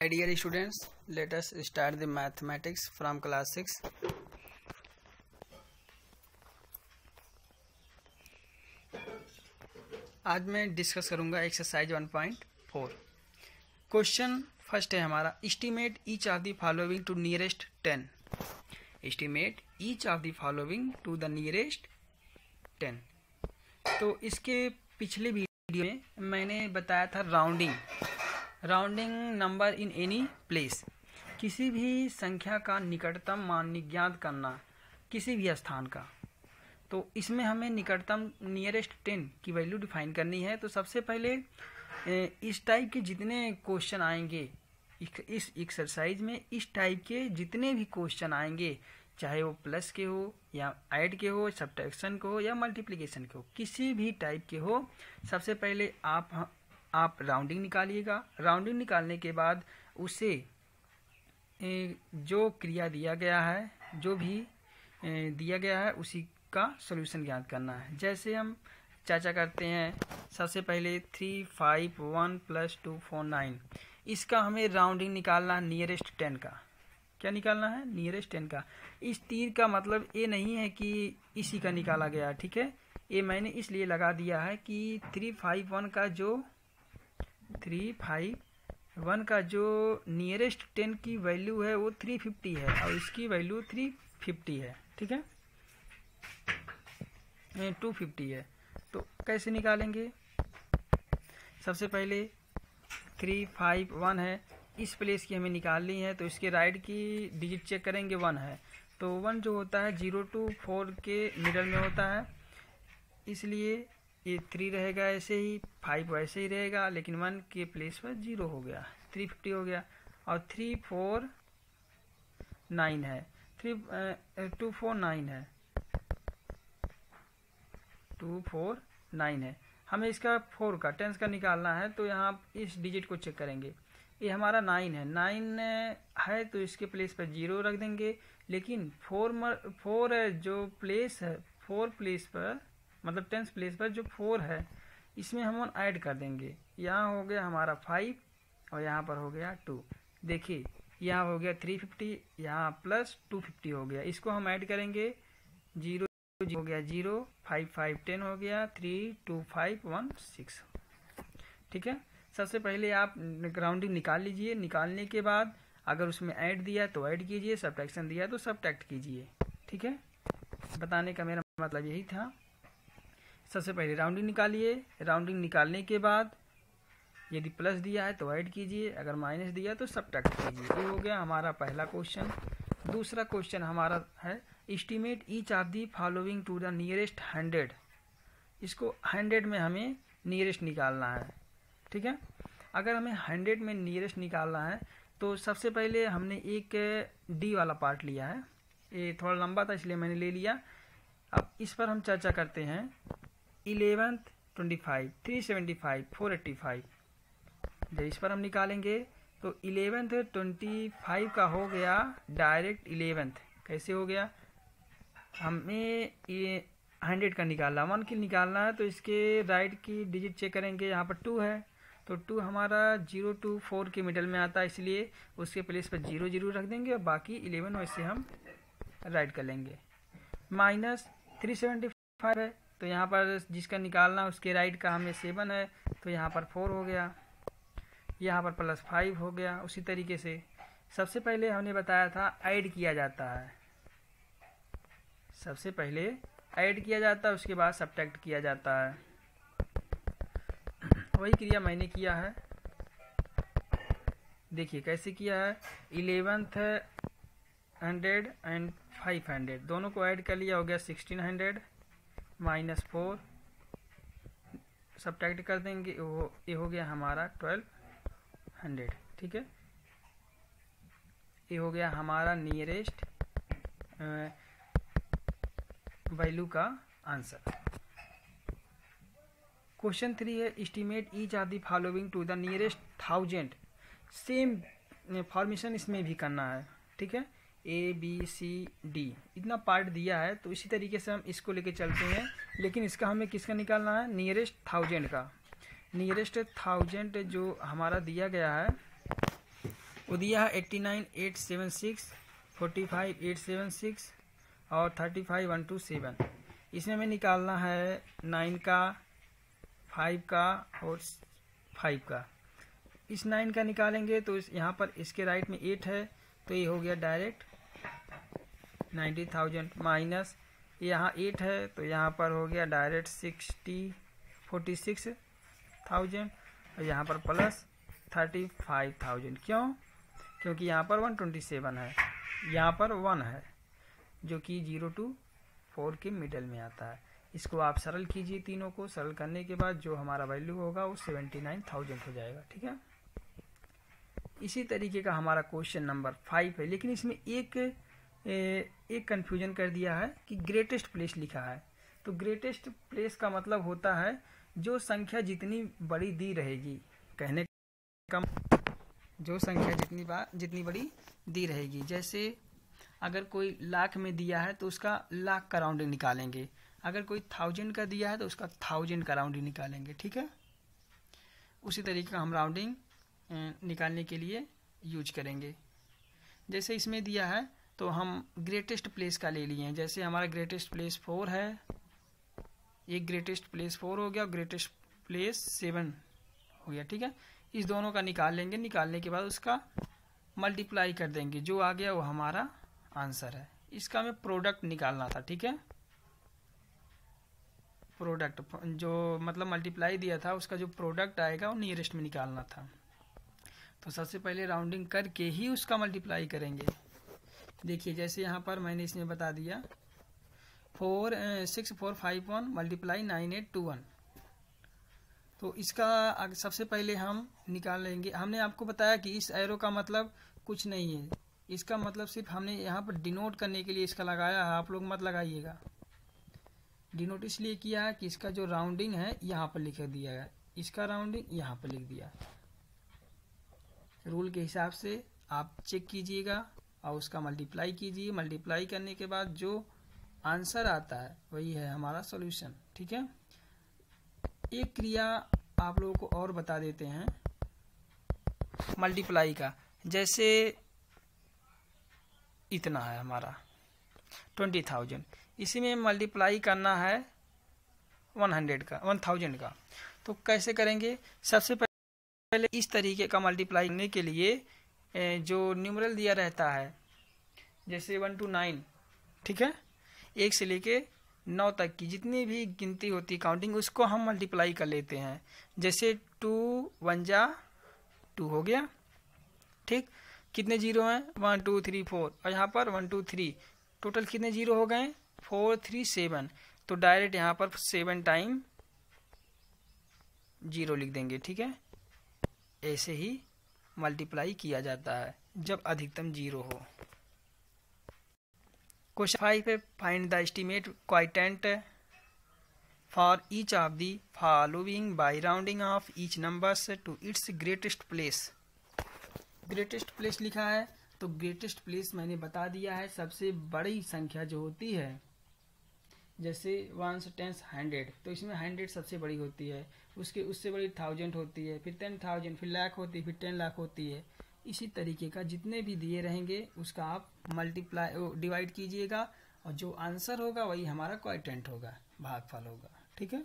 My dear students, let us start the mathematics from class 6. आज मैं discuss करूंगा exercise 1.4। Question first है हमारा, estimate each of the following to nearest 10। Estimate each of the following to the nearest 10। तो इसके पिछले video में मैंने बताया था rounding number in any place, किसी भी संख्या का निकटतम मान ज्ञात करना किसी भी स्थान का। तो इसमें हमें निकटतम नियरेस्ट 10 की वैल्यू डिफाइन करनी है। तो सबसे पहले इस टाइप के जितने क्वेश्चन आएंगे इस एक्सरसाइज में, इस टाइप के जितने भी क्वेश्चन आएंगे, चाहे वो प्लस के हो या ऐड के हो, सब्ट्रैक्शन के हो या मल्टीप्लिकेशन के हो, किसी भी टाइप के हो, सबसे पहले आप राउंडिंग निकालिएगा। राउंडिंग निकालने के बाद उसे जो क्रिया दिया गया है, जो भी दिया गया है, उसी का सॉल्यूशन ज्ञात करना है। जैसे हम चर्चा करते हैं, सबसे पहले 3, 5, 1 + 2, 4, 9। इसका हमें राउंडिंग निकालना है नियरेस्ट 10 का। क्या निकालना है? नियरेस्ट 10 का। इस तीर का मतलब ये नहीं है कि इसी का निकाला गया, ठीक है। ये मैंने इसलिए लगा दिया है कि 351 का जो नियरेस्ट 10 की वैल्यू है वो 350 है और इसकी वैल्यू 350 है, ठीक है, 250 है। तो कैसे निकालेंगे? सबसे पहले 351 है, इस प्लेस की हमें निकालनी है। तो इसके राइट की डिजिट चेक करेंगे, 1 है। तो 1 जो होता है 0 to 4 के मिडल में होता है, इसलिए ये 3 रहेगा ऐसे ही, 5 वैसे ही रहेगा, लेकिन 1 के प्लेस पर 0 हो गया, 350 हो गया। और 349 है, 249 है, 249 है। हमें इसका 4 का 10 का निकालना है। तो यहाँ इस डिजिट को चेक करेंगे, ये हमारा 9 है। 9 है तो इसके प्लेस पर 0 रख देंगे, लेकिन 4 जो प्लेस है, 4 प्लेस पर मतलब 10 प्लेस पर जो 4 है, इसमें हम ऐड कर देंगे। यहाँ हो गया हमारा 5 और यहाँ पर हो गया 2। देखिए यहाँ हो गया 350, यहाँ प्लस 250 हो गया। इसको हम ऐड करेंगे, 0 हो गया 0, 5 5 10 हो गया, 3 2 5 1 6, ठीक है। सबसे पहले आप राउंडिंग निकाल लीजिए। निकालने के बाद अगर उसमें ऐड दिया तो ऐड कीजिए, सब्ट्रैक्शन दिया तो सब्ट्रैक्ट कीजिए, ठीक है। बताने का मेरा मतलब यही था। सबसे पहले राउंडिंग निकालिए। राउंडिंग निकालने के बाद यदि प्लस दिया है तो ऐड कीजिए, अगर माइनस दिया तो सब्ट्रैक्ट कीजिए। ये हो गया हमारा पहला क्वेश्चन। दूसरा क्वेश्चन हमारा है, estimate each of the following to the nearest 100। इसको 100 में हमें नियरेस्ट निकालना है, ठीक है। अगर हमें 100 में नियरेस्ट निकालना है तो सबसे पहले हमने एक डी वाला पार्ट लिया है, ये थोड़ा लंबा था इसलिए मैंने ले लिया। अब इस पर हम चर्चा करते हैं। 11th 25, 375, 485। जब इस पर हम निकालेंगे तो 11th 25 का हो गया डायरेक्ट 11th। कैसे हो गया? हमें ये 100 का निकालना, 1 की निकालना है। तो इसके राइट की डिजिट चेक करेंगे, यहाँ पर 2 है। तो 2 हमारा 0 to 4 के मिडल में आता है, इसलिए उसके प्लेस पर 0 0 रख देंगे और बाकी 11 वैसे हम राइट कर लेंगे। माइनस 375 है, तो यहाँ पर जिसका निकालना उसके राइट का हमें 7 है, तो यहाँ पर 4 हो गया, यहाँ पर प्लस 5 हो गया। उसी तरीके से सबसे पहले हमने बताया था ऐड किया जाता है, सबसे पहले ऐड किया जाता है, उसके बाद सब्ट्रैक्ट किया जाता है। वही क्रिया मैंने किया है। देखिए कैसे किया है। 11th 100 एंड 500 दोनों को ऐड कर लिया, हो गया 1600 माइनस 4, सब्ट्रैक्ट कर देंगे, ये हो गया हमारा 1200, ठीक है। ये हो गया हमारा नियरेस्ट वैल्यू का आंसर। क्वेश्चन 3 है, estimate each of the following to the nearest 1000। Same formation इसमें भी करना है, ठीक है। ABCD इतना पार्ट दिया है, तो इसी तरीके से हम इसको लेके चलते हैं। लेकिन इसका हमें किसका निकालना है? नियरेस्ट 1000 का। नियरेस्ट 1000 जो हमारा दिया गया है तो दिया है 89,876, 45,876 और 35,127। इसमें हमें निकालना है 9 का, 5 का और 5 का। इस 9 का निकालेंगे तो यहाँ पर इसके राइट में 8 है, तो ये हो गया डायरेक्ट 90,000, माइनस यहाँ 8 है तो यहाँ पर हो गया डायरेक्ट 46,000 और यहाँ पर प्लस 35,000। क्यों? क्योंकि यहाँ पर 127 है, यहाँ पर 1 है, जो कि 0 to 4 के मिडल में आता है। इसको आप सरल कीजिए, तीनों को सरल करने के बाद जो हमारा वैल्यू होगा वो 79,000 हो जाएगा। ठीक है, इसी तरीके का हमारा क्वेश्चन नंबर 5 है, लेकिन इसमें एक कंफ्यूजन कर दिया है कि ग्रेटेस्ट प्लेस लिखा है। तो ग्रेटेस्ट प्लेस का मतलब होता है जो संख्या जितनी बड़ी दी रहेगी, कहने का जो संख्या जितनी बड़ी दी रहेगी। जैसे अगर कोई लाख में दिया है तो उसका लाख का राउंडिंग निकालेंगे, अगर कोई 1000 का दिया है तो उसका 1000 का राउंडिंग निकालेंगे। ठीक है, उसी तरीके का हम राउंडिंग निकालने के लिए यूज करेंगे। जैसे इसमें दिया है तो हम ग्रेटेस्ट प्लेस का ले लिए हैं। जैसे हमारा ग्रेटेस्ट प्लेस 4 है, एक ग्रेटेस्ट प्लेस 4 हो गया, ग्रेटेस्ट प्लेस 7 हो गया। ठीक है, इस दोनों का निकाल लेंगे, निकालने के बाद उसका मल्टीप्लाई कर देंगे, जो आ गया वो हमारा आंसर है। इसका हमें प्रोडक्ट निकालना था। ठीक है, प्रोडक्ट जो मतलब मल्टीप्लाई दिया था उसका जो प्रोडक्ट आएगा वो नियरेस्ट में निकालना था। तो सबसे पहले राउंडिंग करके ही उसका मल्टीप्लाई करेंगे। देखिए जैसे यहाँ पर मैंने इसमें बता दिया 6451 मल्टीप्लाई 9821। तो इसका सबसे पहले हम निकाल लेंगे। हमने आपको बताया कि इस एरो का मतलब कुछ नहीं है, इसका मतलब सिर्फ हमने यहाँ पर डिनोट करने के लिए इसका लगाया है। आप लोग मत लगाइएगा, डिनोट इसलिए किया है कि इसका जो राउंडिंग है यहाँ पर लिख दिया है, इसका राउंडिंग यहाँ पर लिख दिया। रूल के हिसाब से आप चेक कीजिएगा और उसका मल्टीप्लाई कीजिए। मल्टीप्लाई करने के बाद जो आंसर आता है वही है हमारा सॉल्यूशन। ठीक है, एक क्रिया आप लोगों को और बता देते हैं मल्टीप्लाई का। जैसे इतना है हमारा 20,000, इसी में मल्टीप्लाई करना है 1000 का। तो कैसे करेंगे? सबसे पहले इस तरीके का मल्टीप्लाई करने के लिए जो न्यूमरल दिया रहता है, जैसे 1 to 9, ठीक है, 1 से लेके 9 तक की जितनी भी गिनती होती काउंटिंग, उसको हम मल्टीप्लाई कर लेते हैं। जैसे 2 1 जा 2 हो गया। ठीक, कितने जीरो हैं? 1 2 3 4, और यहाँ पर 1 2 3, टोटल कितने जीरो हो गए? 4 3 7। तो डायरेक्ट यहाँ पर 7 टाइम 0 लिख देंगे। ठीक है, ऐसे ही मल्टीप्लाई किया जाता है जब अधिकतम 0 हो। क्वेश्चन 5 है, find the estimate quotient for each of the following by rounding off each numbers to its greatest place. Greatest place लिखा है तो ग्रेटेस्ट प्लेस मैंने बता दिया है, सबसे बड़ी संख्या जो होती है, जैसे 1 10 100, तो इसमें 100 सबसे बड़ी होती है, उससे बड़ी 1000 होती है, फिर 10,000, फिर लाख होती है, फिर 10 लाख होती है। इसी तरीके का जितने भी दिए रहेंगे उसका आप डिवाइड कीजिएगा और जो आंसर होगा वही हमारा क्वाइटेंट होगा, भागफल होगा। ठीक है,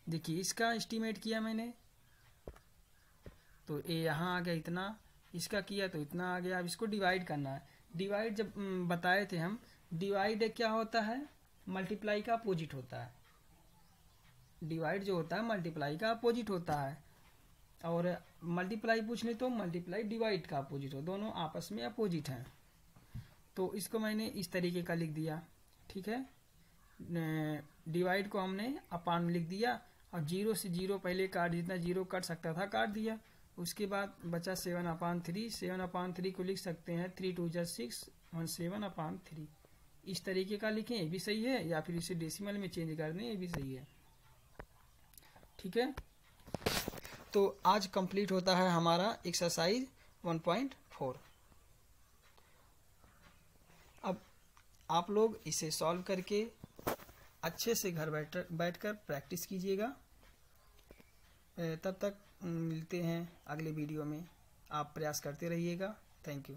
देखिए इसका एस्टीमेट किया मैंने तो ये यहाँ आ गया इतना, इसका किया तो इतना आ गया। अब इसको डिवाइड करना है। डिवाइड जब बताए थे हम, डिवाइड क्या होता है? मल्टीप्लाई का अपोजिट होता है। डिवाइड जो होता है मल्टीप्लाई का अपोजिट होता है, और मल्टीप्लाई पूछ ले तो मल्टीप्लाई डिवाइड का अपोजिट हो, दोनों आपस में अपोजिट हैं। तो इसको मैंने इस तरीके का लिख दिया। ठीक है, डिवाइड को हमने अपान लिख दिया और 0 से 0 पहले काट, जितना 0 कट सकता था काट दिया। उसके बाद बचा 7/3। 7/3 को लिख सकते हैं 3 2 6 और 7/3। इस तरीके का लिखें, ये भी सही है, या फिर इसे डेसिमल में चेंज कर दें, ये भी सही है। ठीक है, तो आज कंप्लीट होता है हमारा एक्सरसाइज 1.4। अब आप लोग इसे सॉल्व करके अच्छे से घर बैठकर प्रैक्टिस कीजिएगा। तब तक मिलते हैं अगले वीडियो में। आप प्रयास करते रहिएगा। Thank you.